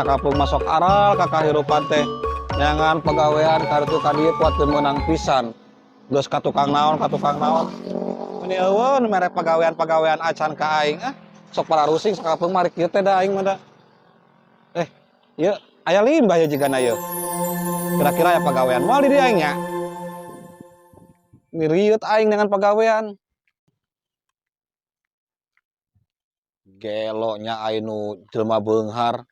sakapung masuk aral ka kahirupan teh. Nyangan pagawean kartu kadieu kuat teu meunang pisan. Geus ka tukang naon. Ini eueun mere pagawean acan ka aing sok pararusing sakapung mari kieu teh da aing mah da. Ieu aya limbah ya jigana ieu. Kira-kira aya pagawean moal di dieu aing nya. Ngiriut aing dengan pagawean. Gelonya aing nu jelema beunghar.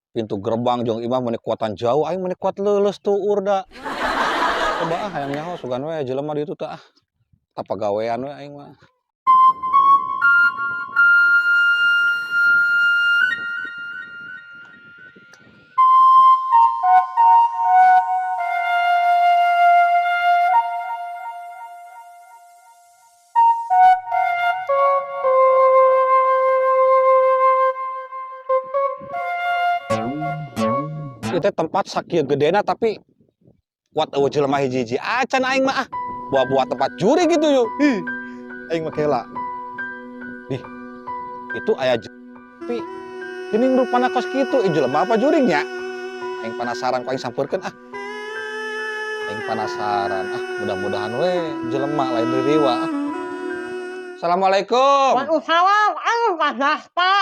Pintu gerbang jeung imah meuni kuatan jauh aing meuni kuat leuleus tuur da. Coba hayang nyaho sugan we jelema ditu teh pagawean we aing mah. Itu tempat sakieu gedena tapi kuat eueuh jelema hiji-hiji acan aing mah buah-buah tempat juri gitu yuk. Aing mah kela. Itu aya tapi geuning rupana kos kitu jelema apa juringnya? Aing penasaran ku aing sampeurkeun Aing penasaran mudah-mudahan we jelema lain ririwa Assalamualaikum. Waalaikumsalam. Pak Daspa.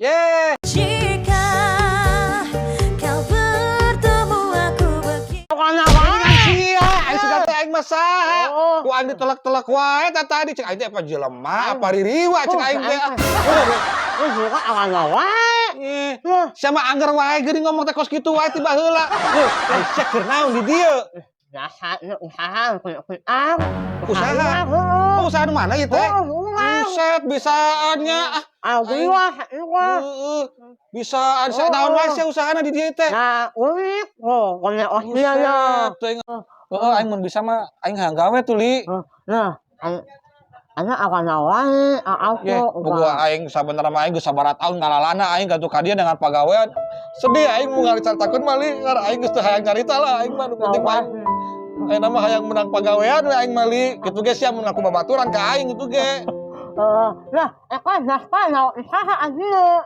Ye. Aing masaha ku aing ditolak-tolak wae tadi cek aing teh apa jelema apa ririwa cek aing teh Wih, kok awan wae. sama anggar wae geuning ngomong teh kos kitu wae tiba heula aing cek keur naon di dieu Biasa usaha kuliah. usaha nu mana ieu teh buset bisaannya Alhamdulillah bisaan sanaon wae sia usahana di dieu teh nah unik kuliah osnya ya. Aing mun bisa mah aing hayang gawe tuh li. Nah, ana awan wae Boga aing sabenerna mah aing geus sabaraha taun ngalalana aing gantung ka dieu dengan pagawean. Sedih aing mun ngaricaritakeun mah li, ngar aing geus teu hayang carita lah aing mah nu penting mah. Aing mah hayang menang pagawean we aing mah li. Kitu ge sia mun aku babaturan ka aing kitu ge. Lah, eko Daspa naon usaha anjeun.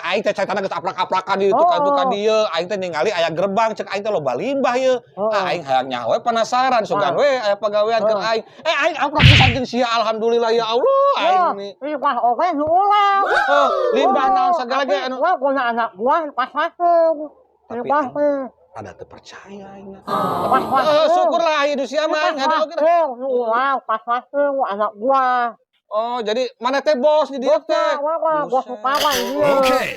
Aing teh caitana geus aplak-aplakan di tukang-tukang dieu. Aing teh ningali aya gerbang cek aing teh loba limbah ieu. Aing hayang nyaho we penasaran sugan we aya pagawean keur aing. Aing aplak pisan jeung sia alhamdulillah ya Allah aing ni. Limbah oge nu ulang. Limbah naon sagala ge anu. Guna anak buah pas masuk. Limbah ada teu percaya aing. Syukurlah hidup sia mah ada oge. Ulang pas masuk anak buah. Jadi mana teh bos di dieu teh? Bos kawan ieu.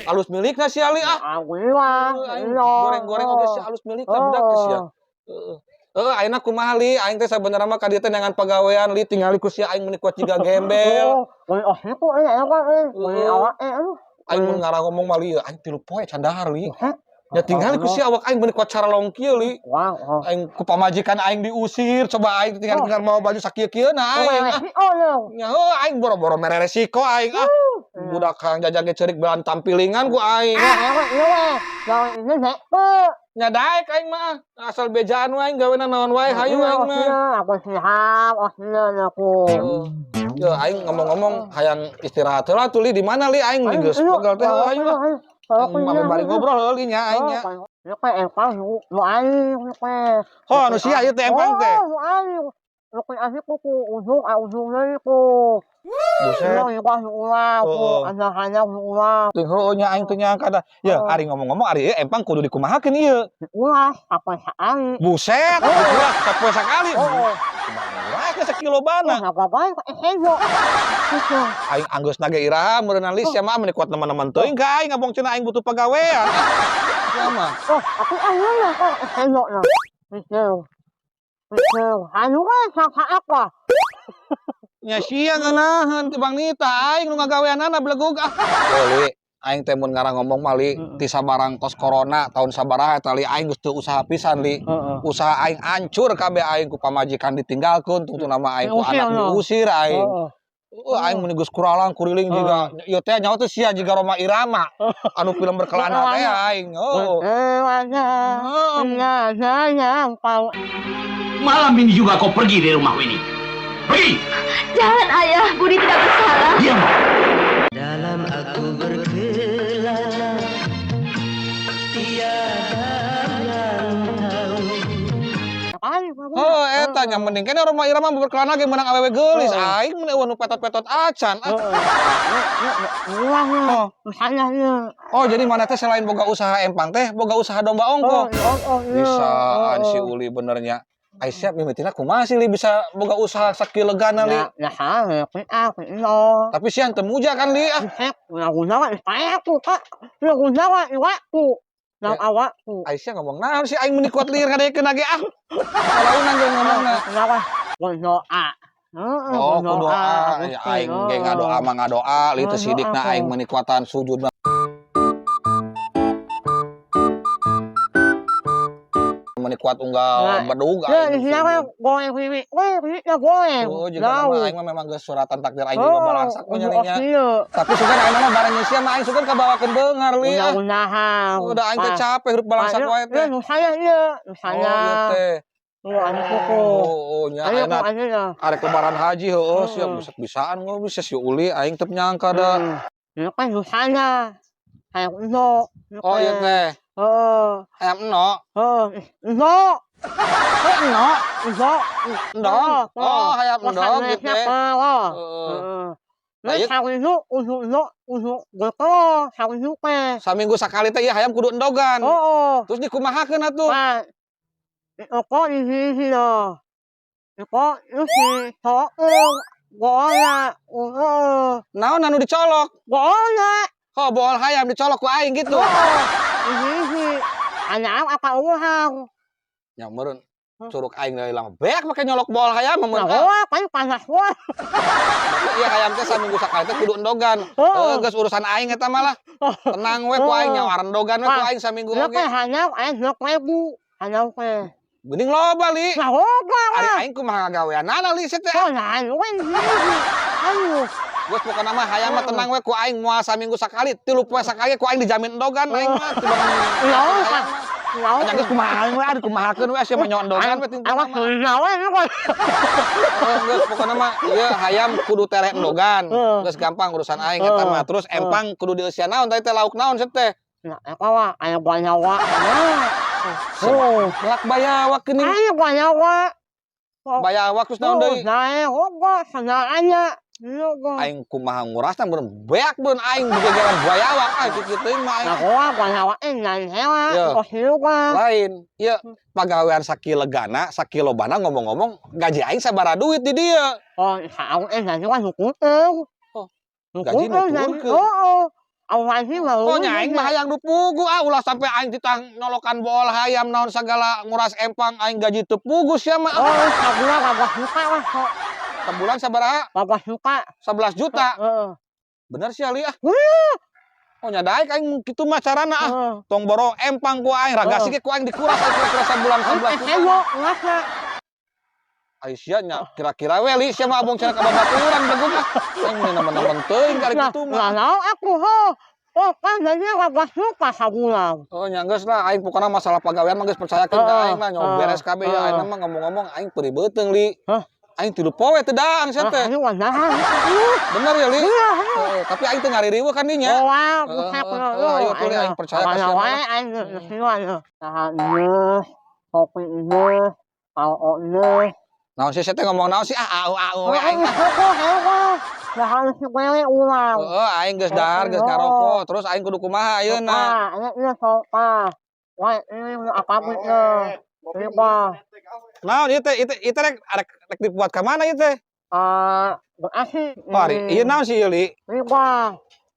Alus milikna sia li Alhamdulillah. Goreng-goreng oge sia alus milikna budak teh sia. Ayeuna kumaha li? Aing teh sabenerna mah ka dieu teh neangan pagawean li tingali ku sia aing meuni kuat jiga gembel. Itu Aing mun ngarang ngomong mah li aing 3 poe candahar li. Ya tingali ku sia awak aing meuni kuat cara longkieu li. Aing ku pamajikan aing diusir, coba aing tinggal mau baju sakieu-kieuna aing. Nya aing boro-boro mere resiko aing budak kang jajage ceurik belan tampilingan ku aing. Nya daek aing mah asal bejaan wae aing gawena naon wae hayu aing mah. Aku siap, aku. Yo aing ngomong-ngomong hayang istirahat heula tuh li di mana li aing geus pegal teh aing mah. Bari ngobrol heul nya aing nya. Nya empang nu aing Ho anu sia ieu teh empang teh. Nu aing. Lu asik ku ujung deui ku. Buset. Yang ulah ku hanya ulah. Teu heueuh nya aing teu nyangka da. Ya ari ngomong-ngomong ari empang kudu dikumahakeun ieu. Ulah apa sakali. Buset, ulah sapoe sakali. Murah ke sekilo bana. Apa bae hejo. Aing anggeusna ge iraha meureunna lis sia mah mun kuat teman-teman teuing ka aing ngabong cenah aing butuh pagawean. Sia mah. Aku ayeuna kok hejo na. Anu kan apa? Nya sia ngeunaheun ti Bang Nita aing nu ngagaweanana blegug Li aing teh mun ngarang ngomong mah li ti sabarang tos corona tahun sabaraha eta li aing geus teu usaha pisan li. Usaha aing hancur kabeh aing ku pamajikan ditinggalkeun tungtu nama aing ku anak diusir aing. Aing mun geus kuralang kuriling jiga ieu teh nyaho teh sia jiga Roma Irama anu film berkelana teh aing. Malam ini juga kau pergi dari rumah ini. Pergi! Jangan ayah, Budi tidak bersalah. Diam. Dalam aku berkelana aing. Oh, eta nya mending kene rumah irama berkelana ge menang awewe geulis. Aing mun eueuh nu petot-petot acan. Murahnya, misalnya ya. Oh, jadi mana teh selain boga usaha empang teh, boga usaha domba ongko. Bisaan si Uli benernya. Ai siap mimitina kumaha sih Li bisa boga usaha sakilegana Li. Ya salah, aku no. Tapi sian teu muja kan Li. Guna-guna saya tuh, Kak. Guna-guna waktu. Nang awakku. Aisyah ngomong naon sih aing meni kuat lieur ngadekeun ge ah. Kalaunan ge ngomongna. Kenapa? Berdoa. Oh, kudoa. Ya aing ge ngadoa mah ngadoa, li teu sidikna aing meni kuatan sujud. Meni kuat unggal bedug aing. Ya, kan goreng pipi. Pipi goreng. Oh, juga nama aing mah memang geus suratan takdir aing juga balangsak punya nya. Tapi sugan aing mah bareng sia mah aing sugan kabawakeun beungar li. Udah aing teh capek hirup balangsak wae teh. Nu saya ieu, nu saya. Oh, ieu teh. Anu kuku. Oh, nya enak. Arek lebaran haji heueuh sia bisa-bisaan ngeuh bisa si Uli aing teu nyangka da. Ieu kan nu saya. Hayang eno. Oh, ieu teh. Hayam eno. Eno. Eno. Endong. Oh, hayam endong gitu. Nah, sawilu saminggu sakali teh ieu hayam kudu endogan. Terus dikumahakeun atuh? Kok di sini loh. Kok si bola. Naon anu dicolok? Bola. Oh, bool hayam dicolok ku aing gitu. Ini anak apa ulang? Nya meureun curug aing da ilang beak make nyolok bool hayam meureun. Wah, panas wah. Iya hayam teh saminggu sakali teh kudu endogan. Geus urusan aing eta mah lah. Tenang we ku aing nya endogan we ku aing saminggu oge. Hanya aing 20.000. Hanya we. Geuning loba Li. Nah, loba. Ari aing kumaha gaweanana Li teh. Oh, nah, anu. Geus pokona mah hayam mah tenang we ku aing moal saminggu sakali, 3 poe sakali ku aing dijamin endogan aing mah tibang. Nya geus kumaha we ari kumahakeun we sia mah nyondogan we tinta mah. Geus pokona mah ieu hayam kudu tereh endogan. Geus gampang urusan aing eta mah. Terus empang kudu dieusian naon tadi teh lauk naon teh? Nah, eta mah aya banyawa. Lak bayawak geuning. Aya banyawa. Bayawak terus naon deui? Nah, hoba sangaanya. Aing kumaha ngurasna beun beak beun aing digegeran bayawak kitu teh mah aing. Nah, banyawa lain hewa. Lain. Ieu pagawean sakilegana, sakilobana ngomong-ngomong gaji aing sabaraha duit di dieu? Oh, saung gaji kan nukuteung. Oh, gaji nuturkeun. Oh, nya aing mah hayang dupugu ulah sampe aing ditang nolokan bool hayam naon sagala nguras empang aing gaji teu pugu sia mah. Oh, sabulan kagak suka lah. Sebulan sabaraha? Kagak suka. 11 juta. Bener sia Li ah. Oh, nya daek aing kitu mah carana Tong boro empang ku aing, ragasi ge ku aing dikuras kira-kira sabulan 11 juta. Aisyah nya kira-kira we Li sia mah abong cenah ka babaturan begung ah. Aing nemen-nemen teuing kali kitu mah. Nah, aku oh, kan gaji kagak suka sabulan. Oh, nya geus lah aing pokona masalah pagawean mah geus percayakeun ka aing lah nyawa beres kabeh ya aing mah ngomong-ngomong aing peuri beuteung Li. Aing 3 poe teu daang sia teh. Bener ya Li? Tapi aing teu ngaririweuh kan dinya. Ayo tuh Li aing percaya ka sia mah. Aing geus kopi ieu, ao ieu. Naon sih teh ngomong naon sih au we aing. Nah, harus wewe ulang. Heeh, aing geus dahar geus ngarokok, terus aing kudu kumaha ayeuna? Ieu sopa. Wah, ini apa ieu? Riba. Naon ieu teh rek dibuat ka mana ieu teh? Bekasi. Oh, ieu naon sih ieu Li? Riba.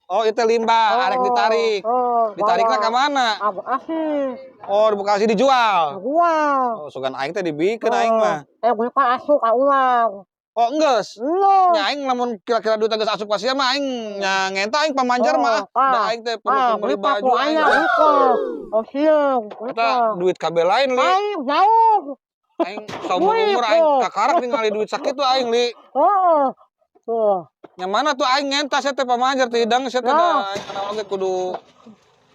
Oh, itu limbah, arek ditarik. Ditarikna ka mana? Bekasi. Oh, di Bekasi dijual. Jual. Oh, sugan aing teh dibikeun aing mah. Beli ka asup ka ulang. Oh, enggeus. Belum. Nya aing lamun kira-kira duit geus asup ka sia mah aing nya ngenta aing pamanjer mah. Da aing teh perlu beli baju aing. Oh, sieu. Eta duit kabeh lain Li. Aing jauh. Aing saumur-umur aing kakarak ningali duit sakitu aing Li. Oh. Tuh. Yang mana tuh aing ngenta saya teh pamanjer teh hidang saya teh da aing kana oge kudu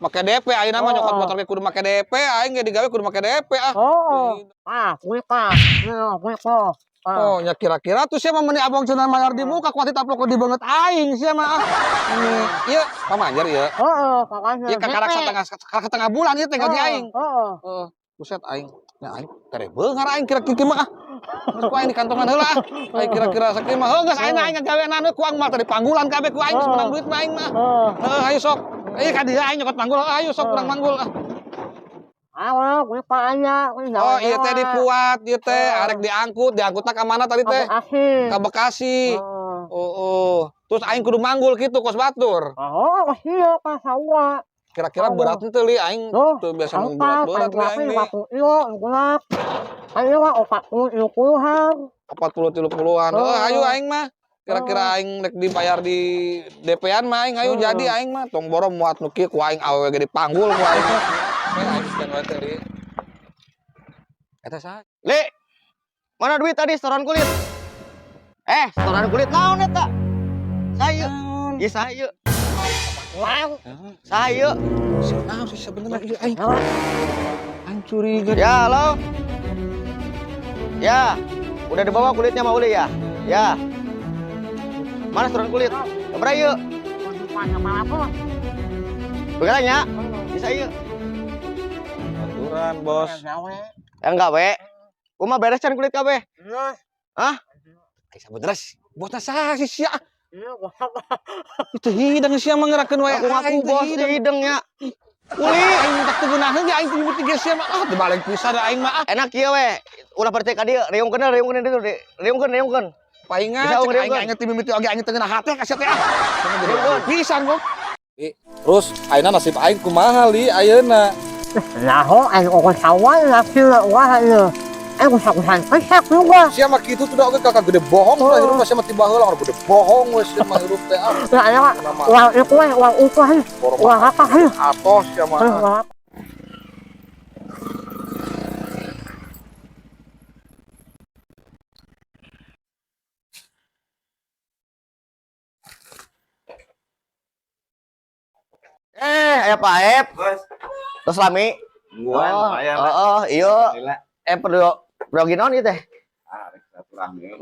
make DP ayeuna mah nyokot motor ge kudu make DP aing ge digawe kudu make DP ah. Kuwi ka. Kuwi ka. Oh, nya kira-kira tuh sia mah meuni abang cenah mayar di muka kuat ditaplok di beungeut aing sia mah ah. Ieu pamanjer ieu. Heeh, pamanjer. Ieu kakarak setengah bulan ieu teh gaji aing. Heeh. Buset aing. Nah, aing tere beungar aing kira-kira mah. Geus ku aing di kantongan heula. Aing kira-kira sakieu mah geus aing ngagawean ku aing mah tadi panggulan kabeh ku aing geus menang duit mah aing mah. Ayo sok. Ka dieu aing nyokot panggul. Ayo sok urang manggul. Awak, gue paanya. Oh, ieu teh dipuat, ieu teh arek diangkutna ka mana tadi teh? Asih. Ka Bekasi. Oh. Terus aing kudu manggul kitu kos batur. Oh, iya, pas awak. Kira-kira berat teu li aing teu biasa nu berat-berat li aing nih. Ayo, 40-50-an. 40-30-an. Ayo aing mah. Kira-kira aing rek dibayar di DP-an mah aing ayo jadi aing mah tong boro muat nu kieu ku aing awewe ge dipanggul ku aing. Aing sekian wae teh li. Eta saha? Li, mana duit tadi setoran kulit? Setoran kulit naon eta? Saya, ya saya. Wow. Saya. Naon sih sebenarnya ieu aing. Aing curiga. Ya, halo. Ya, udah dibawa kulitnya mau Uli ya? Ya. Mana setoran kulit? Kamera yuk. Begalanya? Bisa yuk. Aturan, Bos. Enggak, we. Kumaha bereskan kulit kabeh? Hah? Kaisa bener sih. Bosna saha sih sia? Itu hidang sia mah ngerakeun wae. Aku ngaku bos di hidungnya. Uli, aing minta teu geunaheun ge aing teu nyebut tiga sia mah. Dibalik pisan aing mah. Enak kieu we. Ulah percaya ka dieu, reungkeun ditu, reungkeun. Paingan Bisa, cek aing reungkeun. inget mimiti oge aing teu ngeunah hate ka sia teh. Pisan kok. Terus ayeuna nasib aing kumaha li ayeuna? Naho, ayo ko sawan laki wah ayo. Ayo kusakusan pesak juga. Sia mah kitu teh oge kakak gede bohong lah hirup sia mah tiba heula urang gede bohong we sia mah hirup teh. Ya ayo, wah itu wah upah. Wah apa ayo. Atos sia mah. Aya Pak Ep. Terus lami. Iya. Perlu ginaon ieu teh?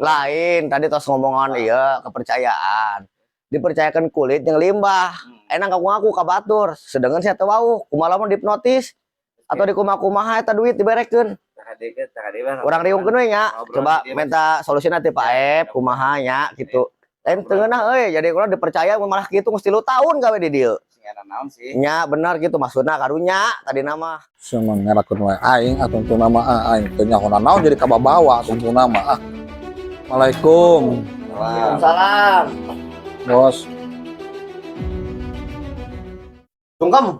Lain, tadi tos ngomongan iya kepercayaan. Dipercayakan kulit yang limbah. Enak ngaku ka batur, sedangkan saya teu wauh, kumaha lamun dihipnotis atau di kumaha eta duit diberekeun. Urang riungkeun we nya. Coba minta solusina ti Pak Ep, kumaha nya gitu. Lain teu ngeunah euy, jadi urang dipercaya malah kitu mesti 3 tahun gawe di dieu. Nya benar gitu maksudna karunya tadi nama. Sia mah ngarakeun wae aing atuntun nama aing teu nyaho naon jadi kababawa atuntun nama. Assalamualaikum. Waalaikumsalam. Bos. Tungkem.